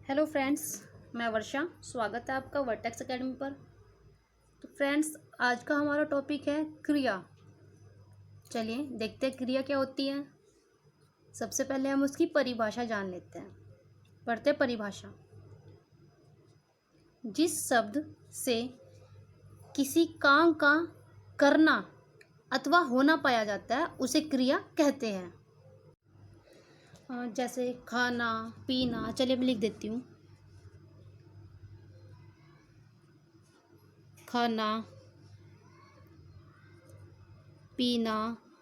Hello friends, मैं वर्षा। स्वागत है आपका वर्टेक्स एकेडमी पर। तो फ्रेंड्स, आज का हमारा टॉपिक है क्रिया। चलिए देखते हैं क्रिया क्या होती है। सबसे पहले हम उसकी परिभाषा जान लेते हैं। पढ़ते हैं परिभाषा। जिस शब्द से किसी काम का करना अथवा होना पाया जाता है उसे क्रिया कहते हैं। जैसे खाना, पीना। चलिए मैं लिख देती हूँ। खाना, पीना,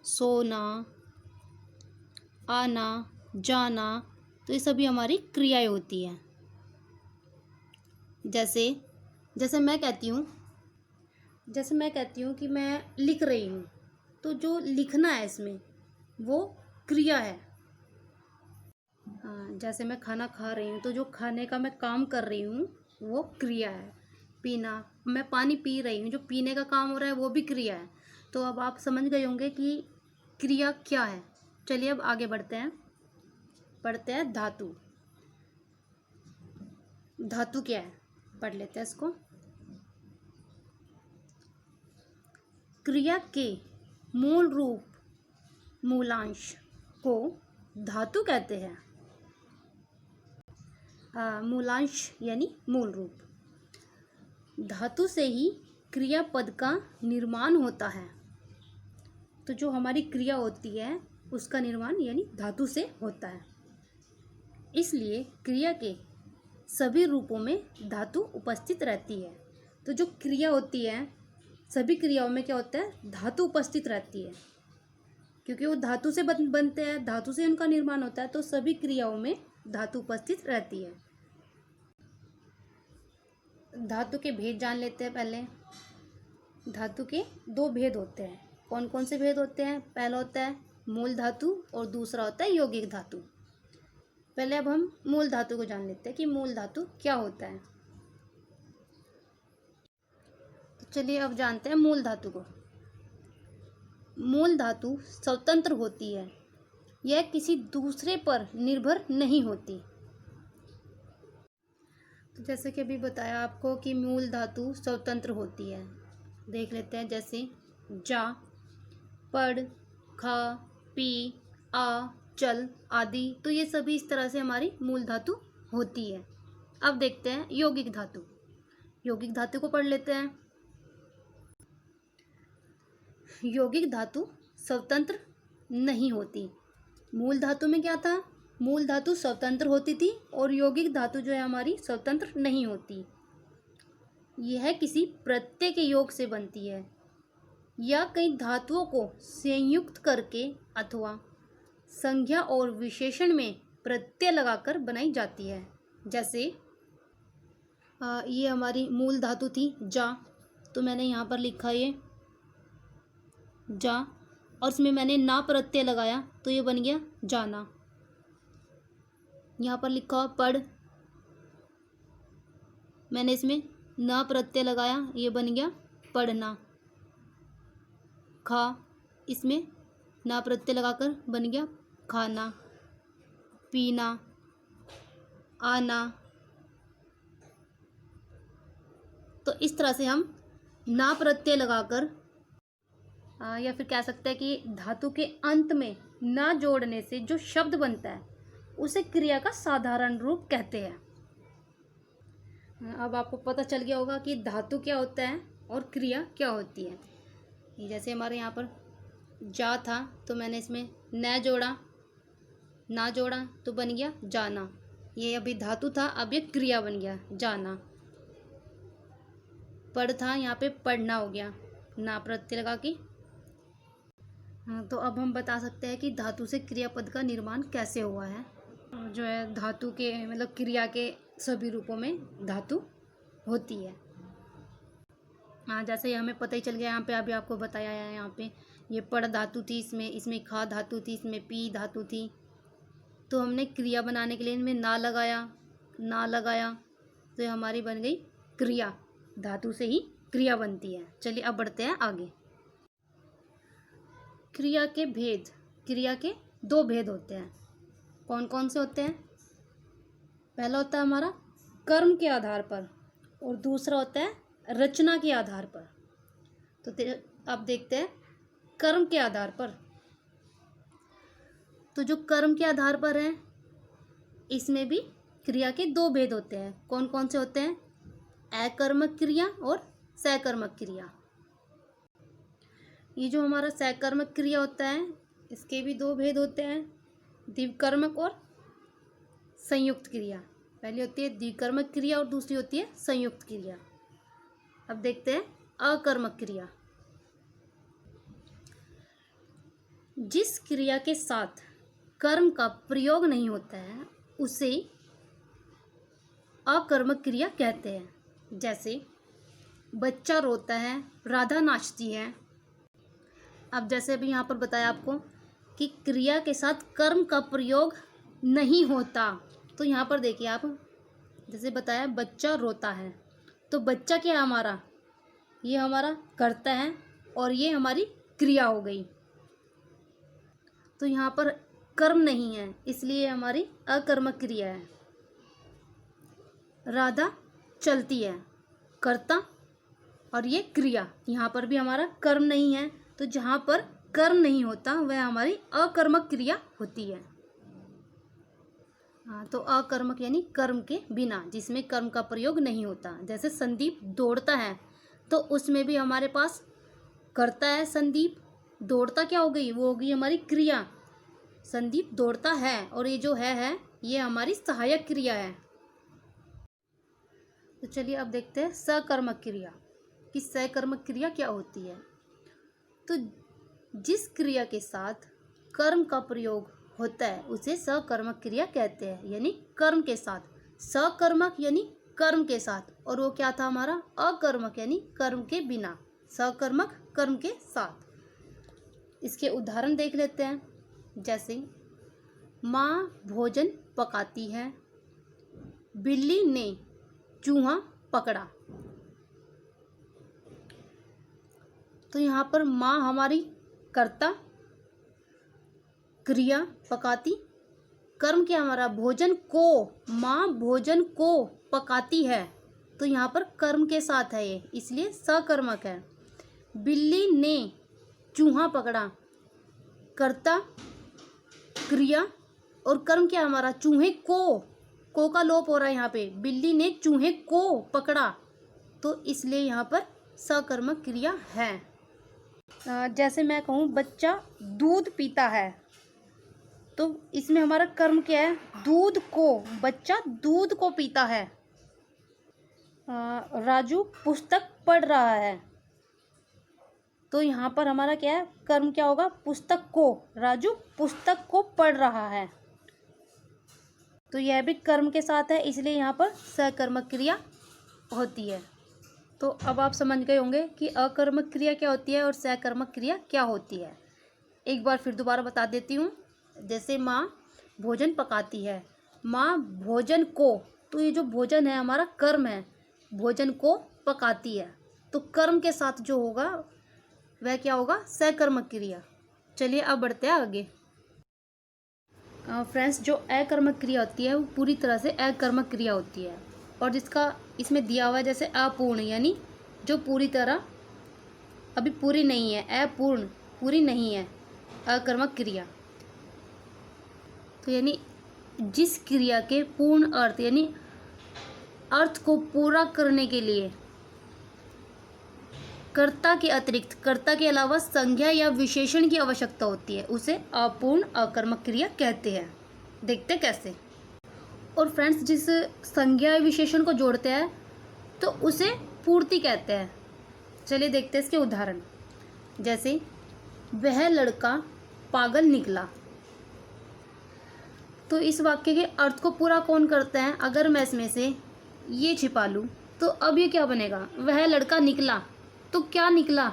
सोना, आना, जाना, तो ये सभी हमारी क्रियाएं होती हैं। जैसे जैसे मैं कहती हूँ कि मैं लिख रही हूँ, तो जो लिखना है इसमें वो क्रिया है। जैसे मैं खाना खा रही हूँ, तो जो खाने का मैं काम कर रही हूँ वो क्रिया है। पीना, मैं पानी पी रही हूँ, जो पीने का काम हो रहा है वो भी क्रिया है। तो अब आप समझ गए होंगे कि क्रिया क्या है। चलिए अब आगे बढ़ते हैं। पढ़ते हैं धातु। धातु क्या है, पढ़ लेते हैं इसको। क्रिया के मूल रूप, मूलांश को धातु कहते हैं। मूलांश यानी मूल रूप। धातु से ही क्रियापद का निर्माण होता है। तो जो हमारी क्रिया होती है उसका निर्माण यानी धातु से होता है। इसलिए क्रिया के सभी रूपों में धातु उपस्थित रहती है। तो जो क्रिया होती है, सभी क्रियाओं में क्या होता है, धातु उपस्थित रहती है, क्योंकि वो धातु से बनते हैं, धातु से उनका निर्माण होता है। तो सभी क्रियाओं में धातु उपस्थित रहती है। धातु के भेद जान लेते हैं पहले। धातु के दो भेद होते हैं। कौन कौन से भेद होते हैं? पहला होता है मूल धातु और दूसरा होता है यौगिक धातु। पहले अब हम मूल धातु को जान लेते हैं कि मूल धातु क्या होता है। तो चलिए अब जानते हैं मूल धातु को। मूल धातु स्वतंत्र होती है, यह किसी दूसरे पर निर्भर नहीं होती। तो जैसे कि अभी बताया आपको कि मूल धातु स्वतंत्र होती है। देख लेते हैं, जैसे जा, पढ़, खा, पी, आ, चल आदि। तो ये सभी इस तरह से हमारी मूल धातु होती है। अब देखते हैं यौगिक धातु। यौगिक धातु को पढ़ लेते हैं। यौगिक धातु स्वतंत्र नहीं होती। मूल धातु में क्या था? मूल धातु स्वतंत्र होती थी और यौगिक धातु जो है हमारी स्वतंत्र नहीं होती। यह किसी प्रत्यय के योग से बनती है या कई धातुओं को संयुक्त करके अथवा संज्ञा और विशेषण में प्रत्यय लगाकर बनाई जाती है। जैसे ये हमारी मूल धातु थी जा, तो मैंने यहाँ पर लिखा ये जा और इसमें मैंने ना प्रत्यय लगाया तो ये बन गया जाना। यहाँ पर लिखा हुआ पढ़, मैंने इसमें ना प्रत्यय लगाया, ये बन गया पढ़ना। खा, इसमें ना प्रत्यय लगाकर बन गया खाना। पीना, आना। तो इस तरह से हम ना प्रत्यय लगाकर या फिर कह सकते हैं कि धातु के अंत में ना जोड़ने से जो शब्द बनता है उसे क्रिया का साधारण रूप कहते हैं। अब आपको पता चल गया होगा कि धातु क्या होता है और क्रिया क्या होती है। जैसे हमारे यहाँ पर जा था, तो मैंने इसमें न जोड़ा, ना जोड़ा तो बन गया जाना। ये अभी धातु था, अब ये क्रिया बन गया जाना। पढ़ था, यहाँ पे पढ़ना हो गया, ना प्रत्यय लगा के। तो अब हम बता सकते हैं कि धातु से क्रियापद का निर्माण कैसे हुआ है। जो है धातु के मतलब क्रिया के सभी रूपों में धातु होती है। जैसे हमें पता ही चल गया, यहाँ पे अभी आपको बताया है। यहाँ पे ये पढ़ धातु थी, इसमें खा धातु थी, इसमें पी धातु थी। तो हमने क्रिया बनाने के लिए इनमें ना लगाया तो ये हमारी बन गई क्रिया। धातु से ही क्रिया बनती है। चलिए अब बढ़ते हैं आगे। क्रिया के भेद। क्रिया के दो भेद होते हैं। कौन कौन से होते हैं? पहला होता है हमारा कर्म के आधार पर और दूसरा होता है रचना के आधार पर। तो अब देखते हैं कर्म के आधार पर। तो जो कर्म के आधार पर है इसमें भी क्रिया के दो भेद होते हैं। कौन कौन से होते हैं? अकर्मक क्रिया और सकर्मक क्रिया। ये जो हमारा सकर्मक क्रिया होता है इसके भी दो भेद होते हैं, द्विकर्मक और संयुक्त क्रिया। पहली होती है द्विकर्मक क्रिया और दूसरी होती है संयुक्त क्रिया। अब देखते हैं अकर्मक क्रिया। जिस क्रिया के साथ कर्म का प्रयोग नहीं होता है उसे अकर्मक क्रिया कहते हैं। जैसे बच्चा रोता है, राधा नाचती है। अब जैसे अभी यहाँ पर बताया आपको कि क्रिया के साथ कर्म का प्रयोग नहीं होता, तो यहाँ पर देखिए आप, जैसे बताया बच्चा रोता है, तो बच्चा क्या है हमारा? ये हमारा कर्ता है और ये हमारी क्रिया हो गई। तो यहाँ पर कर्म नहीं है इसलिए हमारी अकर्मक क्रिया है। राधा चलती है, कर्ता और ये क्रिया। यहाँ पर भी हमारा कर्म नहीं है, तो जहाँ पर कर्म नहीं होता वह हमारी अकर्मक क्रिया होती है। हाँ, तो अकर्मक यानी कर्म के बिना, जिसमें कर्म का प्रयोग नहीं होता। जैसे संदीप दौड़ता है तो उसमें भी हमारे पास कर्ता है संदीप, दौड़ता क्या हो गई? वो हो गई हमारी क्रिया। संदीप दौड़ता है और ये जो है ये हमारी सहायक क्रिया है। तो चलिए अब देखते हैं सकर्मक क्रिया कि सकर्मक क्रिया क्या होती है। तो जिस क्रिया के साथ कर्म का प्रयोग होता है उसे सकर्मक क्रिया कहते हैं, यानी कर्म के साथ। सकर्मक यानी कर्म के साथ, और वो क्या था हमारा? अकर्मक यानी कर्म के बिना। सकर्मक कर्म के साथ। इसके उदाहरण देख लेते हैं। जैसे माँ भोजन पकाती है, बिल्ली ने चूहा पकड़ा। तो यहाँ पर माँ हमारी कर्ता, क्रिया पकाती, कर्म क्या हमारा? भोजन को, माँ भोजन को पकाती है, तो यहाँ पर कर्म के साथ है ये, इसलिए सकर्मक है। बिल्ली ने चूहा पकड़ा, कर्ता, क्रिया और कर्म क्या हमारा? चूहे को का लोप हो रहा है यहाँ पे। बिल्ली ने चूहे को पकड़ा, तो इसलिए यहाँ पर सकर्मक क्रिया है। जैसे मैं कहूँ बच्चा दूध पीता है, तो इसमें हमारा कर्म क्या है? दूध को, बच्चा दूध को पीता है। राजू पुस्तक पढ़ रहा है, तो यहाँ पर हमारा क्या है? कर्म क्या होगा? पुस्तक को, राजू पुस्तक को पढ़ रहा है, तो यह भी कर्म के साथ है, इसलिए यहाँ पर सकर्मक क्रिया होती है। तो अब आप समझ गए होंगे कि अकर्मक क्रिया क्या होती है और सकर्मक क्रिया क्या होती है। एक बार फिर दोबारा बता देती हूँ। जैसे माँ भोजन पकाती है, माँ भोजन को, तो ये जो भोजन है हमारा कर्म है, भोजन को पकाती है, तो कर्म के साथ जो होगा वह क्या होगा? सकर्मक क्रिया। चलिए अब बढ़ते हैं आगे। फ्रेंड्स, जो अकर्मक क्रिया होती है वो पूरी तरह से अकर्मक क्रिया होती है, और जिसका इसमें दिया हुआ है जैसे अपूर्ण, यानी जो पूरी तरह अभी पूरी नहीं है, अपूर्ण पूरी नहीं है, अकर्मक क्रिया। तो यानी जिस क्रिया के पूर्ण अर्थ यानी अर्थ को पूरा करने के लिए कर्ता के अतिरिक्त, कर्ता के अलावा संज्ञा या विशेषण की आवश्यकता होती है, उसे अपूर्ण अकर्मक क्रिया कहते हैं। देखते कैसे। और फ्रेंड्स, जिस संज्ञा या विशेषण को जोड़ते हैं तो उसे पूर्ति कहते हैं। चलिए देखते हैं इसके उदाहरण। जैसे वह लड़का पागल निकला, तो इस वाक्य के अर्थ को पूरा कौन करता है? अगर मैं इसमें से ये छिपा लूँ तो अब ये क्या बनेगा? वह लड़का निकला, तो क्या निकला?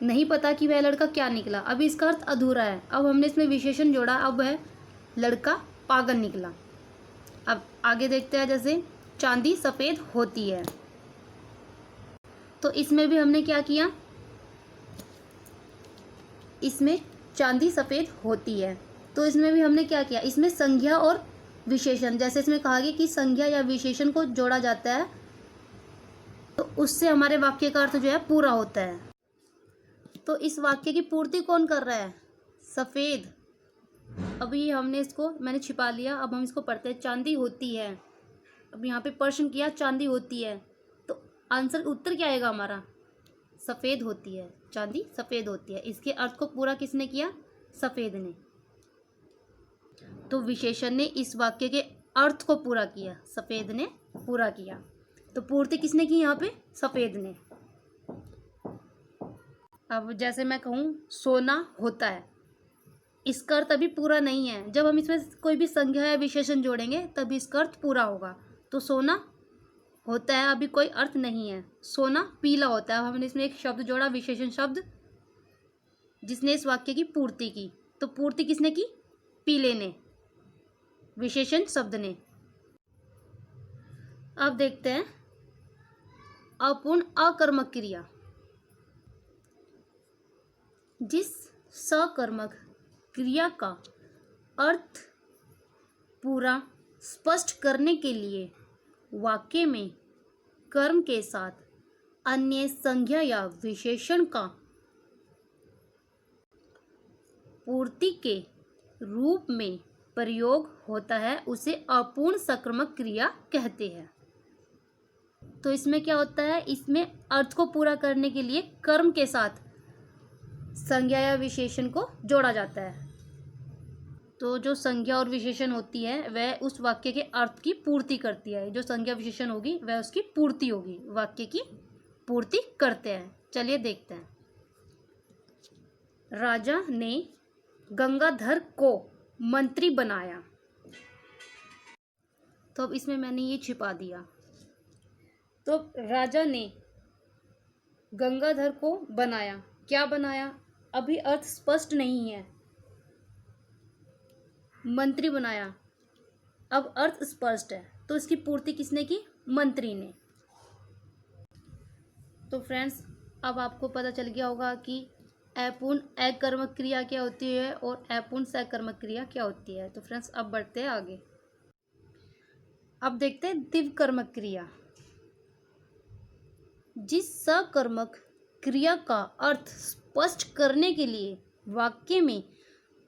नहीं पता कि वह लड़का क्या निकला, अभी इसका अर्थ अधूरा है। अब हमने इसमें विशेषण जोड़ा, अब वह लड़का पागल निकला। अब आगे देखते हैं। जैसे चांदी सफ़ेद होती है, तो इसमें भी हमने क्या किया? इसमें चांदी सफ़ेद होती है, तो इसमें भी हमने क्या किया, इसमें संज्ञा और विशेषण, जैसे इसमें कहा गया कि संज्ञा या विशेषण को जोड़ा जाता है तो उससे हमारे वाक्य का अर्थ जो है पूरा होता है। तो इस वाक्य की पूर्ति कौन कर रहा है, सफ़ेद। अभी हमने इसको मैंने छिपा लिया, अब हम इसको पढ़ते हैं। चांदी होती है, अब यहाँ पे प्रश्न किया चांदी होती है, तो आंसर उत्तर क्या आएगा हमारा, सफ़ेद होती है, चांदी सफ़ेद होती है। इसके अर्थ को पूरा किसने किया, सफ़ेद ने। तो विशेषण ने इस वाक्य के अर्थ को पूरा किया, सफ़ेद ने पूरा किया। तो पूर्ति किसने की यहाँ पे, सफ़ेद ने। अब जैसे मैं कहूँ सोना होता है, इसका अर्थ अभी पूरा नहीं है, जब हम इसमें कोई भी संज्ञा या विशेषण जोड़ेंगे तभी इसका अर्थ पूरा होगा। तो सोना होता है अभी कोई अर्थ नहीं है, सोना पीला होता है, हमने इसमें एक शब्द जोड़ा, विशेषण शब्द, जिसने इस वाक्य की पूर्ति की। तो पूर्ति किसने की, पीले ने, विशेषण शब्द ने। अब देखते हैं अपूर्ण अकर्मक क्रिया। जिस सकर्मक क्रिया का अर्थ पूरा स्पष्ट करने के लिए वाक्य में कर्म के साथ अन्य संज्ञा या विशेषण का पूर्ति के रूप में प्रयोग होता है उसे अपूर्ण सकर्मक क्रिया कहते हैं। तो इसमें क्या होता है, इसमें अर्थ को पूरा करने के लिए कर्म के साथ संज्ञा या विशेषण को जोड़ा जाता है। तो जो संज्ञा और विशेषण होती है वह उस वाक्य के अर्थ की पूर्ति करती है, जो संज्ञा विशेषण होगी वह उसकी पूर्ति होगी, वाक्य की पूर्ति करते हैं। चलिए देखते हैं। राजा ने गंगाधर को मंत्री बनाया। तो अब इसमें मैंने ये छिपा दिया। तो राजा ने गंगाधर को बनाया, क्या बनाया, अभी अर्थ स्पष्ट नहीं है। मंत्री बनाया, अब अर्थ स्पष्ट है, तो इसकी पूर्ति किसने की, मंत्री ने। तो फ्रेंड्स अब आपको पता चल गया होगा कि अपूर्ण अकर्मक क्रिया क्या होती है और अपूर्ण सकर्मक क्रिया क्या होती है। तो फ्रेंड्स अब बढ़ते हैं आगे। अब देखते हैं द्विकर्मक क्रिया। जिस सकर्मक क्रिया का अर्थ स्पष्ट करने के लिए वाक्य में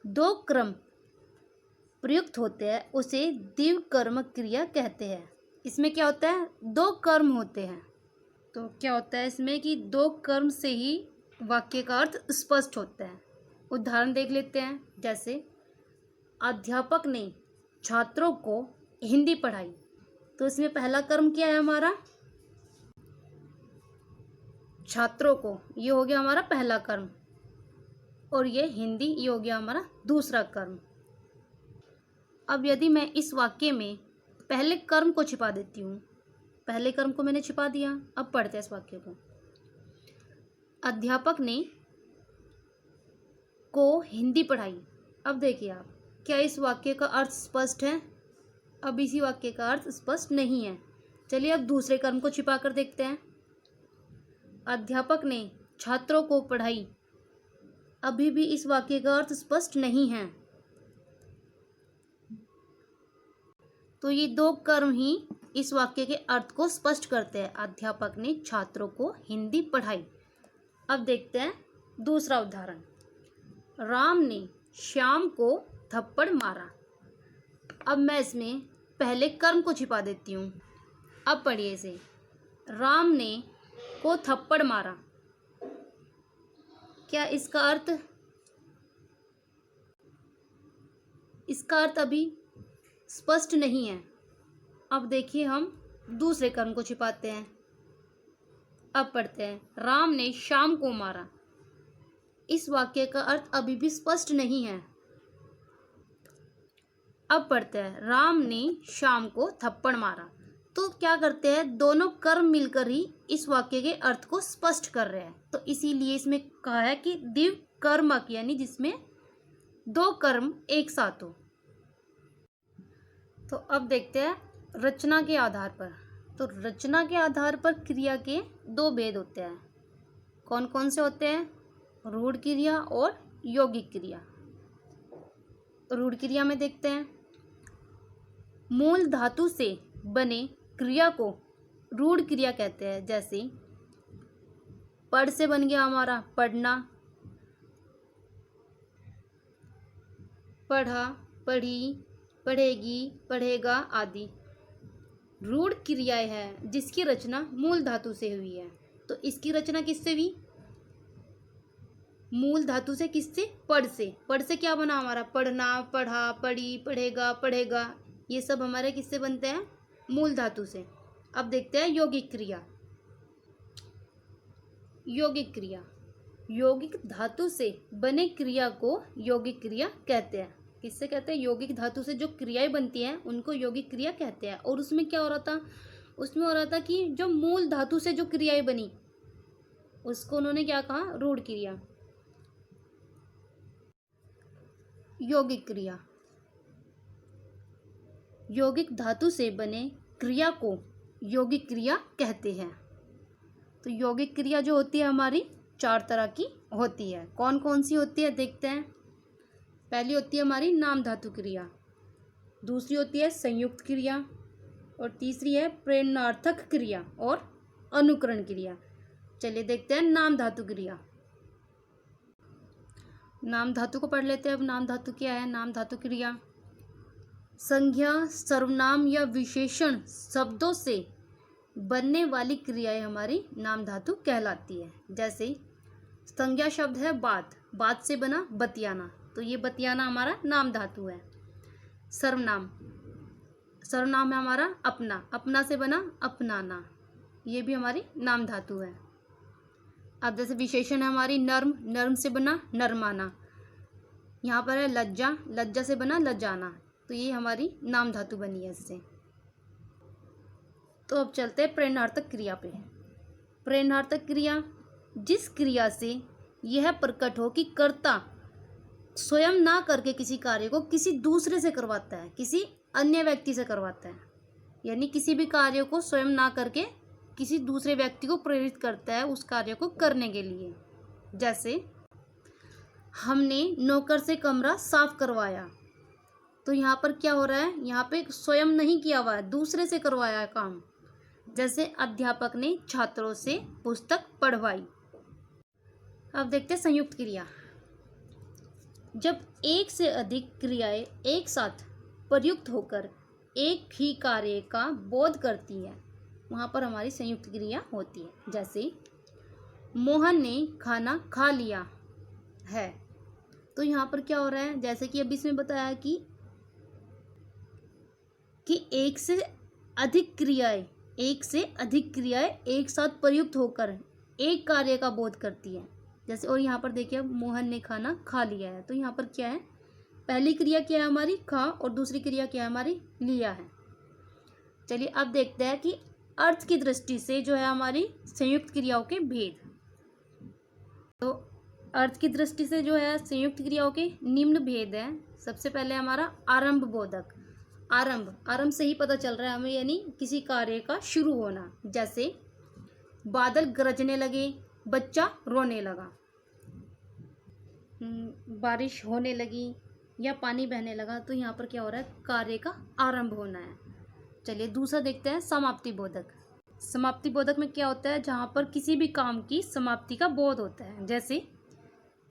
दो क्रम प्रयुक्त होते हैं उसे द्विकर्मक क्रिया कहते हैं। इसमें क्या होता है, दो कर्म होते हैं। तो क्या होता है इसमें कि दो कर्म से ही वाक्य का अर्थ स्पष्ट होता है। उदाहरण देख लेते हैं। जैसे अध्यापक ने छात्रों को हिंदी पढ़ाई, तो इसमें पहला कर्म क्या है हमारा, छात्रों को, ये हो गया हमारा पहला कर्म, और ये हिंदी, ये हो गया हमारा दूसरा कर्म। अब यदि मैं इस वाक्य में पहले कर्म को छिपा देती हूँ, पहले कर्म को मैंने छिपा दिया। अब पढ़ते हैं इस वाक्य को। अध्यापक ने को हिंदी पढ़ाई। अब देखिए आप, क्या इस वाक्य का अर्थ स्पष्ट है, अब इसी वाक्य का अर्थ स्पष्ट नहीं है। चलिए अब दूसरे कर्म को छिपा कर देखते हैं। अध्यापक ने छात्रों को पढ़ाई, अभी भी इस वाक्य का अर्थ स्पष्ट नहीं है। तो ये दो कर्म ही इस वाक्य के अर्थ को स्पष्ट करते हैं। अध्यापक ने छात्रों को हिंदी पढ़ाई। अब देखते हैं दूसरा उदाहरण। राम ने श्याम को थप्पड़ मारा। अब मैं इसमें पहले कर्म को छिपा देती हूँ। अब पढ़िए इसे। राम ने को थप्पड़ मारा, क्या इसका अर्थ अभी स्पष्ट नहीं है। अब देखिए हम दूसरे कर्म को छिपाते हैं। अब पढ़ते हैं। राम ने श्याम को मारा, इस वाक्य का अर्थ अभी भी स्पष्ट नहीं है। अब पढ़ते हैं। राम ने श्याम को थप्पड़ मारा। तो क्या करते हैं, दोनों कर्म मिलकर ही इस वाक्य के अर्थ को स्पष्ट कर रहे हैं। तो इसीलिए इसमें कहा है कि द्विकर्मक, यानी जिसमें दो कर्म एक साथ हो। तो अब देखते हैं रचना के आधार पर। तो रचना के आधार पर क्रिया के दो भेद होते हैं। कौन कौन से होते हैं, रूढ़ क्रिया और यौगिक क्रिया। रूढ़ क्रिया में देखते हैं, मूल धातु से बने क्रिया को रूढ़ क्रिया कहते हैं। जैसे पढ़ से बन गया हमारा पढ़ना, पढ़ा, पढ़ी, पढ़ेगी, पढ़ेगा आदि रूढ़ क्रियाएं हैं जिसकी रचना मूल धातु से हुई है। तो इसकी रचना किससे हुई? मूल धातु से। किससे? पढ़ से। पढ़ से क्या बना हमारा? पढ़ना, पढ़ा, पढ़ी, पढ़ेगा, पढ़ेगा, ये सब हमारे किससे बनते हैं? मूल धातु से। अब देखते हैं यौगिक क्रिया। यौगिक क्रिया, यौगिक धातु से बने क्रिया को यौगिक क्रिया कहते हैं। किससे कहते हैं? यौगिक धातु से जो क्रियाएं बनती हैं उनको यौगिक क्रिया कहते हैं। और उसमें क्या हो रहा था? उसमें हो रहा था कि जो मूल धातु से जो क्रियाएं बनी उसको उन्होंने क्या कहा? रूढ़ क्रिया। यौगिक क्रिया, यौगिक धातु से बने क्रिया को यौगिक क्रिया कहते हैं। तो यौगिक क्रिया जो होती है हमारी 4 तरह की होती है। कौन कौन सी होती है देखते हैं। पहली होती है हमारी नाम धातु क्रिया, दूसरी होती है संयुक्त क्रिया, और तीसरी है प्रेरणार्थक क्रिया और अनुकरण क्रिया। चलिए देखते हैं नाम धातु क्रिया। नाम धातु को पढ़ लेते हैं। अब नाम धातु क्या है? नाम धातु क्रिया संज्ञा, सर्वनाम या विशेषण शब्दों से बनने वाली क्रियाएं हमारी नाम धातु कहलाती है। जैसे संज्ञा शब्द है बात, बात से बना बतियाना, तो ये बतियाना हमारा नाम धातु है। सर्वनाम, सर्वनाम है हमारा अपना, अपना से बना अपनाना, ये भी हमारी नाम धातु है। अब जैसे विशेषण है हमारी नर्म, नर्म से बना नरमाना, यहाँ पर है लज्जा, लज्जा से बना लजाना, तो ये हमारी नाम धातु बनी है इससे। तो अब चलते हैं प्रेरणार्थक क्रिया पे। प्रेरणार्थक क्रिया जिस क्रिया से यह प्रकट हो कि कर्ता स्वयं ना करके किसी कार्य को किसी दूसरे से करवाता है, किसी अन्य व्यक्ति से करवाता है। यानी किसी भी कार्य को स्वयं ना करके किसी दूसरे व्यक्ति को प्रेरित करता है उस कार्य को करने के लिए। जैसे हमने नौकर से कमरा साफ करवाया, तो यहाँ पर क्या हो रहा है? यहाँ पे स्वयं नहीं किया हुआ है, दूसरे से करवाया है काम। जैसे अध्यापक ने छात्रों से पुस्तक पढ़वाई। अब देखते हैं संयुक्त क्रिया। जब एक से अधिक क्रियाएं एक साथ प्रयुक्त होकर एक ही कार्य का बोध करती है, वहाँ पर हमारी संयुक्त क्रिया होती है। जैसे मोहन ने खाना खा लिया है, तो यहाँ पर क्या हो रहा है? जैसे कि अभी इसमें बताया कि एक से अधिक क्रियाएं एक साथ प्रयुक्त होकर एक कार्य का बोध करती है। जैसे और यहाँ पर देखिए मोहन ने खाना खा लिया है, तो यहाँ पर क्या है? पहली क्रिया क्या है हमारी? खा, और दूसरी क्रिया क्या है हमारी? लिया है। चलिए अब देखते हैं कि अर्थ की दृष्टि से जो है हमारी संयुक्त क्रियाओं के भेद। तो अर्थ की दृष्टि से जो है संयुक्त क्रियाओं के निम्न भेद हैं। सबसे पहले हमारा आरंभ बोधक। आरंभ, आरंभ से ही पता चल रहा है हमें, यानी किसी कार्य का शुरू होना। जैसे बादल गरजने लगे, बच्चा रोने लगा, बारिश होने लगी या पानी बहने लगा, तो यहाँ पर क्या हो रहा है? कार्य का आरंभ होना है। चलिए दूसरा देखते हैं समाप्ति बोधक। समाप्ति बोधक में क्या होता है? जहाँ पर किसी भी काम की समाप्ति का बोध होता है। जैसे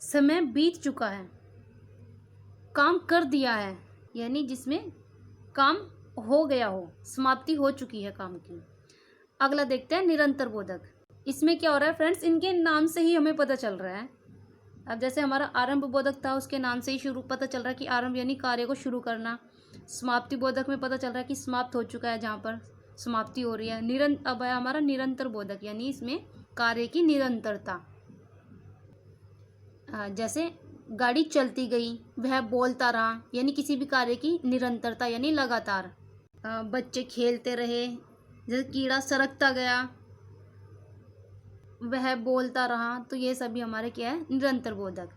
समय बीत चुका है, काम कर दिया है, यानी जिसमें काम हो गया हो, समाप्ति हो चुकी है काम की। अगला देखते हैं निरंतर बोधक। इसमें क्या हो रहा है फ्रेंड्स? इनके नाम से ही हमें पता चल रहा है। अब जैसे हमारा आरंभ बोधक था, उसके नाम से ही शुरू पता चल रहा है कि आरंभ यानी कार्य को शुरू करना। समाप्ति बोधक में पता चल रहा है कि समाप्त हो चुका है, जहाँ पर समाप्ति हो रही है। अब है हमारा निरंतर बोधक, यानी इसमें कार्य की निरंतरता। जैसे गाड़ी चलती गई, वह बोलता रहा, यानी किसी भी कार्य की निरंतरता यानी लगातार। बच्चे खेलते रहे, जैसे कीड़ा सरकता गया, वह बोलता रहा, तो ये सभी हमारे क्या है? निरंतर बोधक।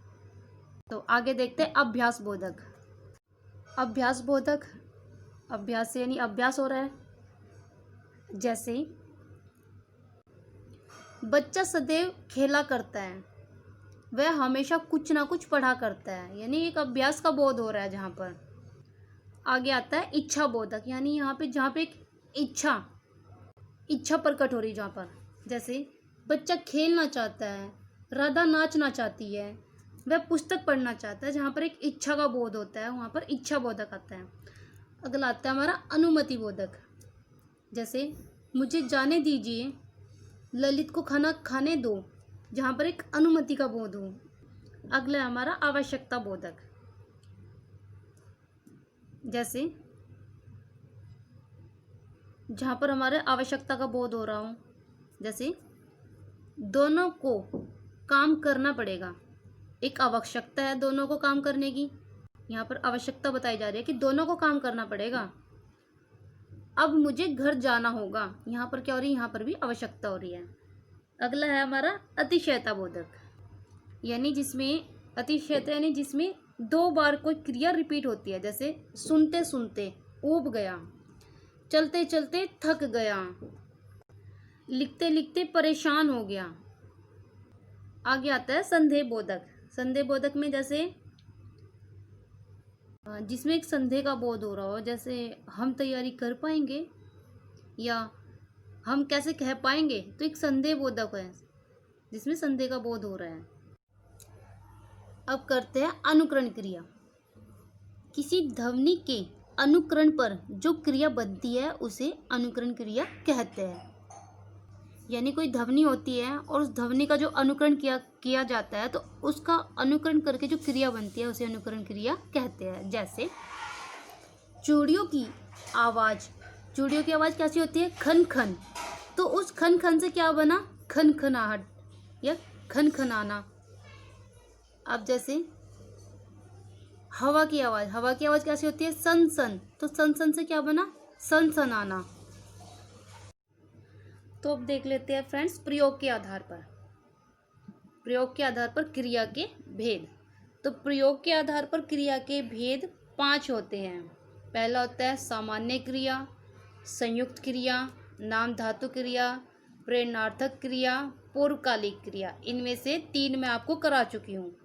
तो आगे देखते हैं अभ्यास बोधक। अभ्यास बोधक, अभ्यास यानी अभ्यास हो रहा है। जैसे बच्चा सदैव खेला करता है, वह हमेशा कुछ ना कुछ पढ़ा करता है, यानी एक अभ्यास का बोध हो रहा है जहाँ पर। आगे आता है इच्छा बोधक, यानी यहाँ पे जहाँ पे एक इच्छा प्रकट हो रही है, जहाँ पर जैसे बच्चा खेलना चाहता है, राधा नाचना चाहती है, वह पुस्तक पढ़ना चाहता है, जहाँ पर एक इच्छा का बोध होता है वहाँ पर इच्छा बोधक आता है। अगला आता है हमारा अनुमति बोधक, जैसे मुझे जाने दीजिए, ललित को खाना खाने दो, जहाँ पर एक अनुमति का बोध हो। अगला है हमारा आवश्यकता बोधक, जैसे जहाँ पर हमारे आवश्यकता का बोध हो रहा हो, जैसे दोनों को काम करना पड़ेगा, एक आवश्यकता है दोनों को काम करने की, यहाँ पर आवश्यकता बताई जा रही है कि दोनों को काम करना पड़ेगा। अब मुझे घर जाना होगा, यहाँ पर क्या हो रही है, यहाँ पर भी आवश्यकता हो रही है। अगला है हमारा अतिशयता बोधक, यानी जिसमें अतिशयता यानी जिसमें 2 बार कोई क्रिया रिपीट होती है, जैसे सुनते सुनते ऊब गया, चलते चलते थक गया, लिखते लिखते परेशान हो गया। आगे आता है संदेह बोधक। संदेह बोधक में जैसे जिसमें एक संदेह का बोध हो रहा हो, जैसे हम तैयारी कर पाएंगे या हम कैसे कह पाएंगे, तो एक संदेह बोधक है जिसमें संदेह का बोध हो रहा है। अब करते हैं अनुकरण क्रिया। किसी ध्वनि के अनुकरण पर जो क्रिया बनती है उसे अनुकरण क्रिया कहते हैं। यानी कोई ध्वनि होती है और उस ध्वनि का जो अनुकरण किया जाता है, तो उसका अनुकरण करके जो क्रिया बनती है उसे अनुकरण क्रिया कहते हैं। जैसे चूड़ियों की आवाज़ कैसी होती है, खन खन, तो उस खन खन से क्या बना, खनखनाहट या खनखनाना। अब जैसे हवा की आवाज़ कैसी होती है, सन सन, तो सन सन से क्या बना, सनसनाना। तो अब देख लेते हैं फ्रेंड्स प्रयोग के आधार पर क्रिया के भेद। तो प्रयोग के आधार पर क्रिया के भेद 5 होते हैं। पहला होता है सामान्य क्रिया, संयुक्त क्रिया, नाम धातु क्रिया, प्रेरणार्थक क्रिया, पूर्वकालिक क्रिया। इनमें से 3 मैं आपको करा चुकी हूँ।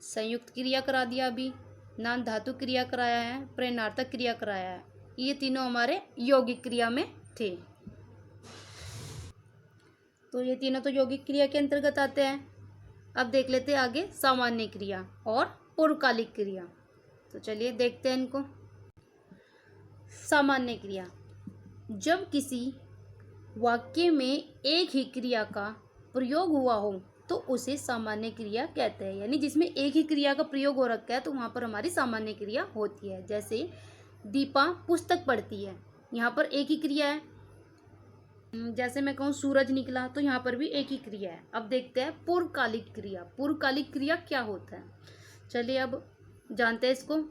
संयुक्त क्रिया करा दिया, अभी नाम धातु क्रिया कराया है, प्रेरणार्थक क्रिया कराया है। ये तीनों हमारे यौगिक क्रिया में थे। तो ये तीनों तो यौगिक क्रिया के अंतर्गत आते हैं। अब देख लेते हैं आगे सामान्य क्रिया और पूर्वकालिक क्रिया। तो चलिए देखते हैं इनको। सामान्य क्रिया, जब किसी वाक्य में एक ही क्रिया का प्रयोग हुआ हो तो उसे सामान्य क्रिया कहते हैं। यानी जिसमें एक ही क्रिया का प्रयोग हो रखा है तो वहाँ पर हमारी सामान्य क्रिया होती है। जैसे दीपा पुस्तक पढ़ती है, यहाँ पर एक ही क्रिया है। जैसे मैं कहूँ सूरज निकला, तो यहाँ पर भी एक ही क्रिया है। अब देखते हैं पूर्वकालिक क्रिया। पूर्वकालिक क्रिया क्या होता है, चलिए अब जानते हैं इसको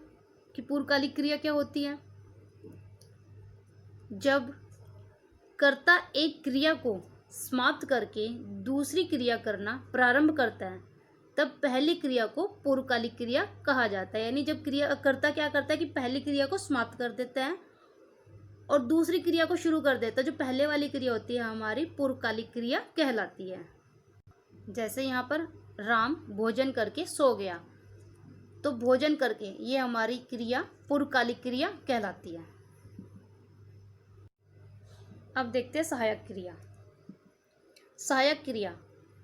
कि पूर्वकालिक क्रिया क्या होती है। जब कर्ता एक क्रिया को समाप्त करके दूसरी क्रिया करना प्रारंभ करता है तब पहली क्रिया को पूर्वकालिक क्रिया कहा जाता है। यानी जब कर्ता क्या करता है कि पहली क्रिया को समाप्त कर देता है और दूसरी क्रिया को शुरू कर देता है, जो पहले वाली क्रिया होती है हमारी पूर्वकालिक क्रिया कहलाती है। जैसे यहाँ पर राम भोजन करके सो गया, तो भोजन करके ये हमारी क्रिया पूर्वकालिक क्रिया कहलाती है। अब देखते हैं सहायक क्रिया। सहायक क्रिया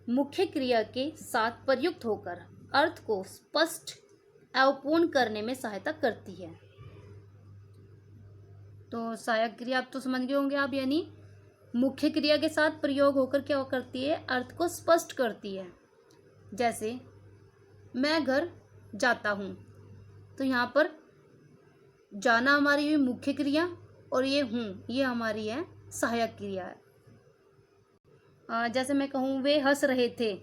मुख्य क्रिया के साथ प्रयुक्त होकर अर्थ को स्पष्ट एवं पूर्ण करने में सहायता करती है। तो सहायक क्रिया आप तो समझ गए होंगे आप, यानी मुख्य क्रिया के साथ प्रयोग होकर क्या करती है, अर्थ को स्पष्ट करती है। जैसे मैं घर जाता हूँ, तो यहाँ पर जाना हमारी हुई मुख्य क्रिया और ये हूँ ये हमारी है सहायक क्रिया है। जैसे मैं कहूँ वे हंस रहे थे,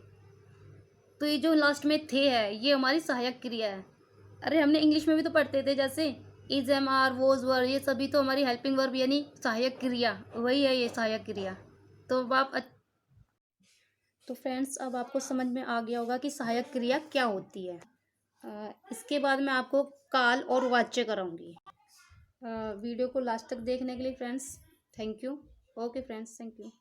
तो ये जो लास्ट में थे है ये हमारी सहायक क्रिया है। अरे हमने इंग्लिश में भी तो पढ़ते थे, जैसे इज एम आर वोज वर, ये सभी तो हमारी हेल्पिंग वर्ब यानी सहायक क्रिया, वही है ये सहायक क्रिया। तो अब तो फ्रेंड्स अब आपको समझ में आ गया होगा कि सहायक क्रिया क्या होती है। इसके बाद मैं आपको काल और वाच्य कराऊंगी। वीडियो को लास्ट तक देखने के लिए friends thank you. Okay friends, thank you.